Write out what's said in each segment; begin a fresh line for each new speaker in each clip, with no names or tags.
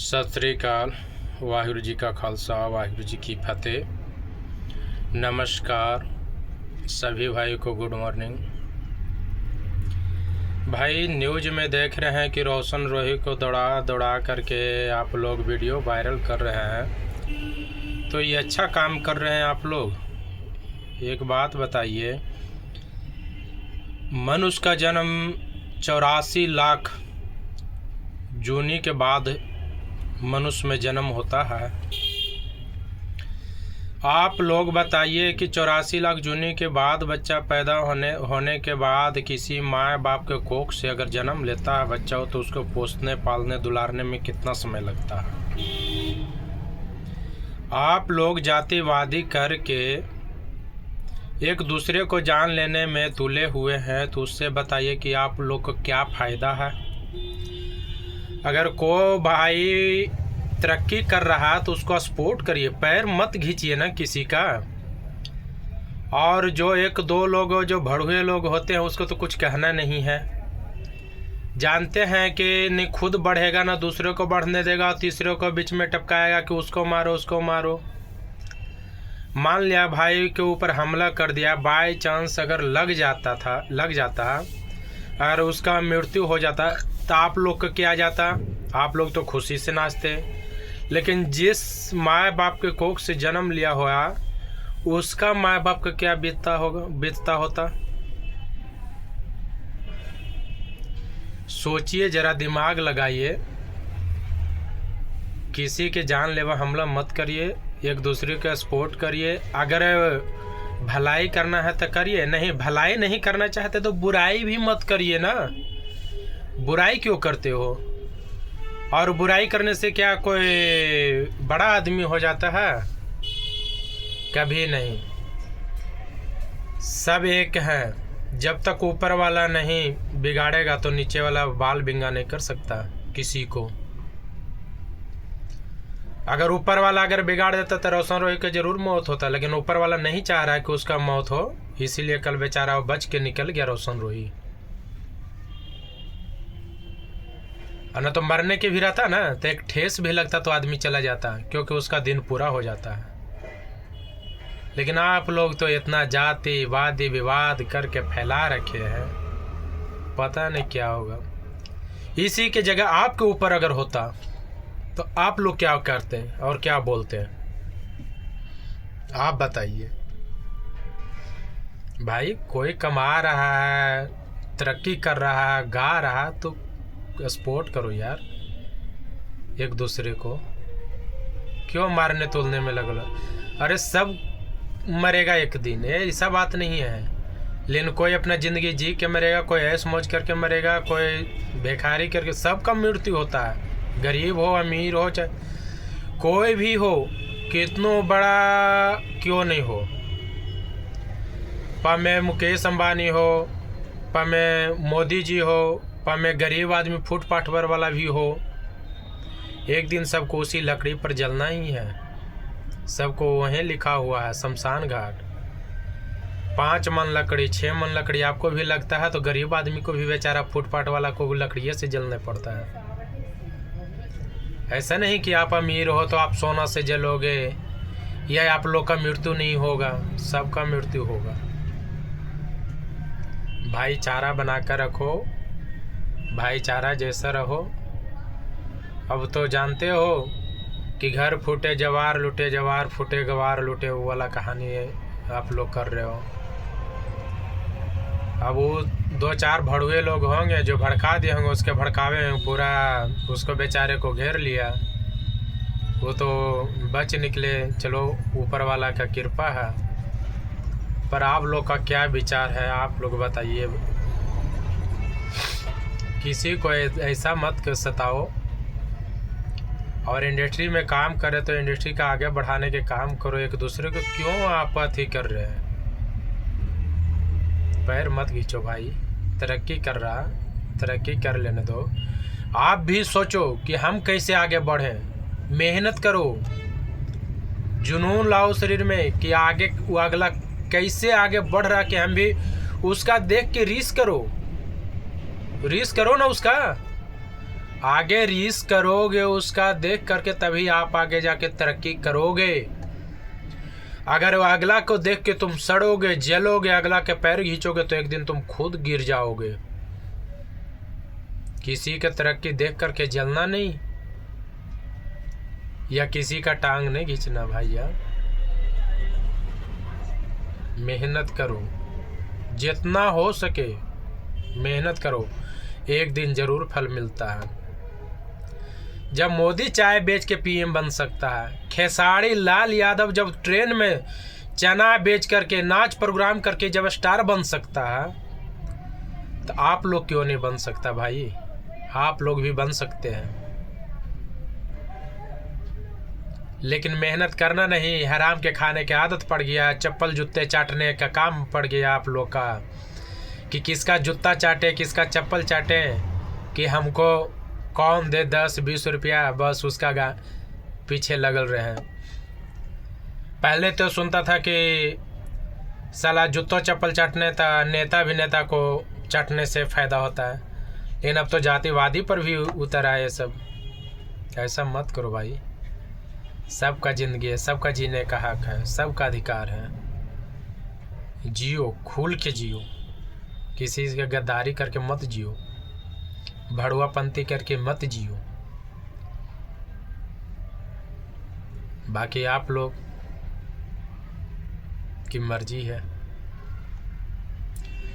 सत श्री अकाल। वाहिगुरू जी का खालसा, वाहिगुरू जी की फतेह। नमस्कार सभी भाई को, गुड मॉर्निंग। भाई न्यूज़ में देख रहे हैं कि रोशन रोही को दौड़ा करके आप लोग वीडियो वायरल कर रहे हैं, तो ये अच्छा काम कर रहे हैं आप लोग। एक बात बताइए, मनुष्य का जन्म 84 लाख जूनी के बाद मनुष्य में जन्म होता है। आप लोग बताइए कि 84 लाख जूनी के बाद बच्चा पैदा होने के बाद किसी माँ बाप के कोख से अगर जन्म लेता है बच्चा हो, तो उसको पोसने पालने दुलारने में कितना समय लगता है। आप लोग जातिवादी करके एक दूसरे को जान लेने में तुले हुए हैं, तो उससे बताइए कि आप लोग को क्या फ़ायदा है। अगर को भाई तरक्की कर रहा तो उसको सपोर्ट करिए, पैर मत घींचिए ना किसी का। और जो एक दो लोग जो भड़ुए लोग होते हैं उसको तो कुछ कहना नहीं है। जानते हैं कि नहीं खुद बढ़ेगा ना दूसरे को बढ़ने देगा, तीसरे को बीच में टपकाएगा कि उसको मारो उसको मारो। मान लिया भाई के ऊपर हमला कर दिया, बाय चांस अगर लग जाता अगर उसका मृत्यु हो जाता तो आप लोग का क्या जाता? आप लोग तो खुशी से नाचते। लेकिन जिस माँ बाप के कोख से जन्म लिया हुआ उसका माँ बाप का क्या बीतता होता। सोचिए जरा, दिमाग लगाइए। किसी के जानलेवा हमला मत करिए, एक दूसरे का सपोर्ट करिए। अगर भलाई करना है तो करिए, नहीं भलाई नहीं करना चाहते तो बुराई भी मत करिए ना। बुराई क्यों करते हो? और बुराई करने से क्या कोई बड़ा आदमी हो जाता है? कभी नहीं। सब एक हैं। जब तक ऊपर वाला नहीं बिगाड़ेगा तो नीचे वाला बाल बिंगा नहीं कर सकता किसी को। अगर ऊपर वाला अगर बिगाड़ देता तो रोशन रोही की जरूर मौत होता, लेकिन ऊपर वाला नहीं चाह रहा है कि उसका मौत हो, इसीलिए कल बेचारा वो बच के निकल गया रोशन रोही। और न तो मरने के भी रहता ना तो एक ठेस भी लगता तो आदमी चला जाता, क्योंकि उसका दिन पूरा हो जाता है। लेकिन आप लोग तो इतना जातिवादी विवाद करके फैला रखे हैं, पता नहीं क्या होगा। इसी के जगह आपके ऊपर अगर होता तो आप लोग क्या करते हैं और क्या बोलते हैं? आप बताइए भाई। कोई कमा रहा है, तरक्की कर रहा है, गा रहा है, तो सपोर्ट करो यार एक दूसरे को। क्यों मारने तोलने में लगल? अरे सब मरेगा एक दिन, ये ऐसा बात नहीं है। लेकिन कोई अपना ज़िंदगी जी के मरेगा, कोई ऐश मौज करके मरेगा, कोई बेकारी करके। सबका मृत्यु होता है, गरीब हो अमीर हो चाहे कोई भी हो, कितनों बड़ा क्यों नहीं हो। पामे मुकेश अंबानी हो, पामे मोदी जी हो, पामे गरीब आदमी फुटपाथ पर वाला भी हो, एक दिन सबको उसी लकड़ी पर जलना ही है। सबको वहीं लिखा हुआ है शमशान घाट। 5 मन लकड़ी 6 मन लकड़ी आपको भी लगता है तो गरीब आदमी को भी बेचारा फुटपाथ वाला को लकड़ियों से जलने पड़ता है। ऐसा नहीं कि आप अमीर हो तो आप सोना से जलोगे या आप लोग का मृत्यु नहीं होगा, सबका मृत्यु होगा। भाईचारा बनाकर रखो, भाईचारा जैसा रहो। अब तो जानते हो कि घर फूटे जवार लूटे, जवार फूटे गवार लूटे, वो वाला कहानी है आप लोग कर रहे हो। अब वो 2-4 भड़ुए लोग होंगे जो भड़का दिए होंगे, उसके भड़कावे में पूरा उसको बेचारे को घेर लिया। वो तो बच निकले, चलो ऊपर वाला का कृपा है। पर आप लोग का क्या विचार है आप लोग बताइए। किसी को ऐसा मत सताओ। और इंडस्ट्री में काम करे तो इंडस्ट्री का आगे बढ़ाने के काम करो। एक दूसरे को क्यों आपत्ति कर रहे हैं? पैर मत खींचो भाई। तरक्की कर रहा, तरक्की कर लेने दो। आप भी सोचो कि हम कैसे आगे बढ़ें। मेहनत करो, जुनून लाओ शरीर में कि आगे वो अगला कैसे आगे बढ़ रहा कि हम भी उसका देख के रीस करो ना उसका। आगे रिस्क करोगे उसका देख करके, तभी आप आगे जाके तरक्की करोगे। अगर अगला को देख के तुम सड़ोगे, जलोगे, अगला के पैर खींचोगे, तो एक दिन तुम खुद गिर जाओगे। किसी का तरक्की देख करके जलना नहीं, या किसी का टांग नहीं खींचना भैया। मेहनत करो, जितना हो सके मेहनत करो, एक दिन जरूर फल मिलता है। जब मोदी चाय बेच के पीएम बन सकता है, खेसारी लाल यादव जब ट्रेन में चना बेच करके, नाच प्रोग्राम करके जब स्टार बन सकता है, तो आप लोग क्यों नहीं बन सकता भाई? आप लोग भी बन सकते हैं, लेकिन मेहनत करना नहीं। हराम के खाने की आदत पड़ गया, चप्पल जूते चाटने का काम पड़ गया आप लोग का, कि किसका जूता चाटे, किसका चप्पल चाटे, कि हमको कौन दे 10-20 रुपया, बस उसका पीछे लगल रहे हैं। पहले तो सुनता था कि साला जूतों चप्पल चाटने था, नेता भी नेता को चाटने से फ़ायदा होता है, लेकिन अब तो जातिवादी पर भी उतर आए सब। ऐसा मत करो भाई, सबका ज़िंदगी है, सबका जीने का हक है, सबका अधिकार है। जियो, खुल के जियो, किसी से गद्दारी करके मत जियो, भड़ुआपंथी करके मत जियो। बाकी आप लोग की मर्जी है,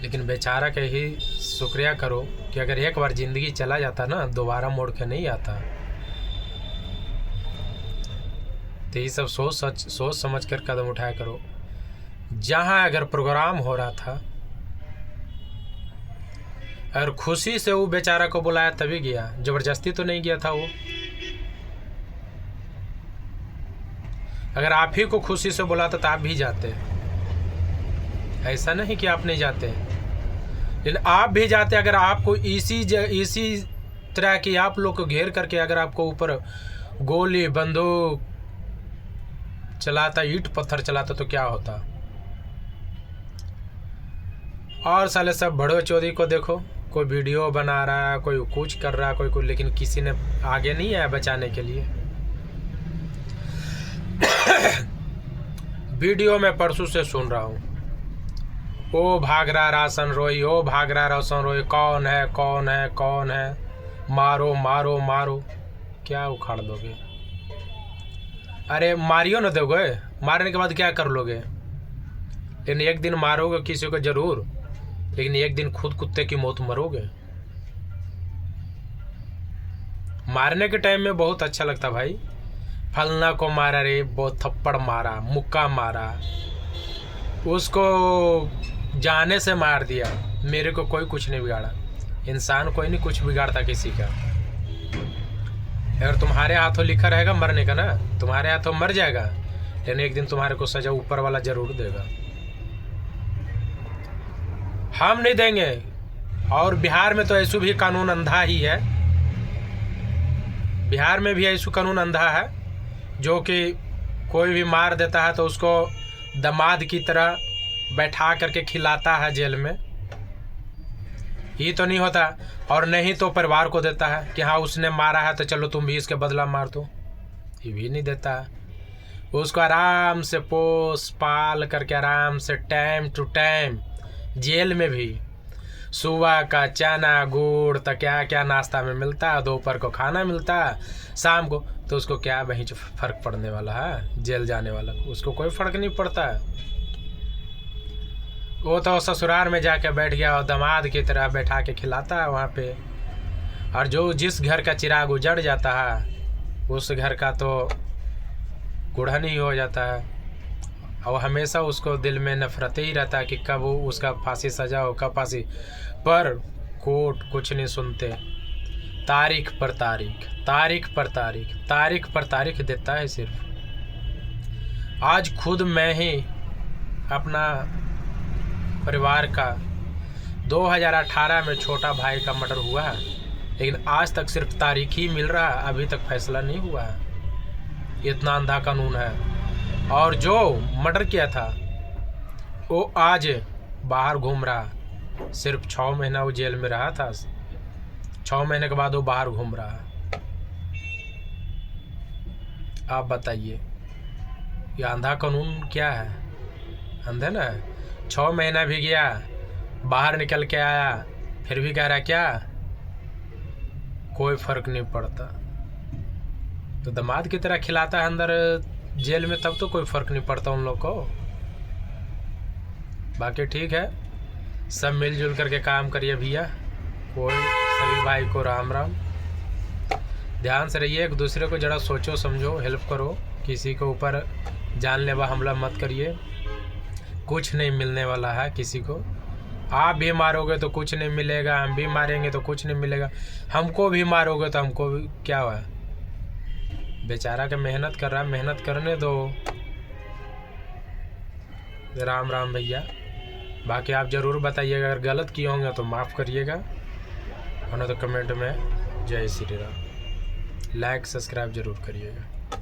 लेकिन बेचारा के ही शुक्रिया करो कि अगर एक बार ज़िंदगी चला जाता ना, दोबारा मोड़ के नहीं आता। तो ये सब सोच समझ कर कदम उठाया करो। जहाँ अगर प्रोग्राम हो रहा था, अगर खुशी से वो बेचारा को बुलाया तभी गया, जबरदस्ती तो नहीं गया था वो। अगर आप ही को खुशी से बुलाता तो आप भी जाते, ऐसा नहीं कि आप नहीं जाते, लेकिन आप भी जाते। अगर आपको इसी तरह की आप लोग को घेर करके अगर आपको ऊपर गोली बंदूक चलाता, ईंट पत्थर चलाता, तो क्या होता? और साले सब बड़ो चौधरी को देखो, कोई वीडियो बना रहा है, कोई कुछ कर रहा है, कोई कुछ, लेकिन किसी ने आगे नहीं आया बचाने के लिए। वीडियो में परसों से सुन रहा हूँ, ओ भाग रहा राशन रोई, ओ भाग रहा राशन रोई, कौन है कौन है कौन है, मारो मारो मारो। क्या उखाड़ दोगे? अरे मारियो न दोगे, मारने के बाद क्या कर लोगे? लेकिन एक दिन मारोगे किसी को जरूर, लेकिन एक दिन खुद कुत्ते की मौत मरोगे। मारने के टाइम में बहुत अच्छा लगता भाई, फलना को मारा रे, बहुत थप्पड़ मारा, मुक्का मारा, उसको जाने से मार दिया, मेरे को कोई कुछ नहीं बिगाड़ा। इंसान कोई नहीं कुछ बिगाड़ता किसी का। अगर तुम्हारे हाथों लिखा रहेगा मरने का ना, तुम्हारे हाथों मर जाएगा, लेकिन एक दिन तुम्हारे को सजा ऊपर वाला जरूर देगा। हम नहीं देंगे। और बिहार में तो ऐसा भी कानून अंधा ही है, बिहार में भी ऐसा कानून अंधा है, जो कि कोई भी मार देता है तो उसको दामाद की तरह बैठा करके खिलाता है जेल में। ये तो नहीं होता, और नहीं तो परिवार को देता है कि हाँ उसने मारा है तो चलो तुम भी इसके बदला मार दो, ये भी नहीं देता है। उसको आराम से पोस पाल करके आराम से टाइम टू टाइम जेल में भी सुबह का चना गुड़ तो क्या क्या नाश्ता में मिलता है, दोपहर को खाना मिलता है, शाम को, तो उसको क्या वहीं जो फर्क पड़ने वाला है? जेल जाने वाला उसको कोई फर्क नहीं पड़ता है। वो तो ससुराल में जाके बैठ गया और दामाद की तरह बैठा के खिलाता है वहाँ पे। और जो जिस घर का चिराग उजड़ जाता है उस घर का तो कुढ़न ही हो जाता है, और हमेशा उसको दिल में नफरत ही रहता है कि कब वो उसका फांसी सजा हो, कब फांसी। पर कोर्ट कुछ नहीं सुनते, तारीख पर तारीख, तारीख पर तारीख, तारीख पर तारीख देता है सिर्फ। आज खुद मैं ही अपना परिवार का 2018 में छोटा भाई का मर्डर हुआ है, लेकिन आज तक सिर्फ तारीख ही मिल रहा है, अभी तक फैसला नहीं हुआ है। इतना अंधा कानून है। और जो मर्डर किया था वो आज बाहर घूम रहा, सिर्फ 6 महीना वो जेल में रहा था, 6 महीने के बाद वो बाहर घूम रहा है। आप बताइए ये अंधा कानून क्या है? अंधे ना है। 6 महीना भी गया, बाहर निकल के आया, फिर भी कह रहा क्या कोई फर्क नहीं पड़ता। तो दामाद की तरह खिलाता है अंदर जेल में, तब तो कोई फर्क नहीं पड़ता उन लोग को। बाकी ठीक है, सब मिलजुल करके काम करिए भैया। कोई सभी भाई को राम राम। ध्यान से रहिए, एक दूसरे को जरा सोचो समझो, हेल्प करो। किसी के ऊपर जानलेवा हमला मत करिए, कुछ नहीं मिलने वाला है किसी को। आप भी मारोगे तो कुछ नहीं मिलेगा, हम भी मारेंगे तो कुछ नहीं मिलेगा। हमको भी मारोगे तो हमको भी क्या हुआ? बेचारा के मेहनत कर रहा है, मेहनत करने दो। राम राम भैया। बाकी आप ज़रूर बताइएगा, अगर गलत किए होंगे तो माफ़ करिएगा, वरना तो कमेंट में जय श्री राम। लाइक सब्सक्राइब ज़रूर करिएगा।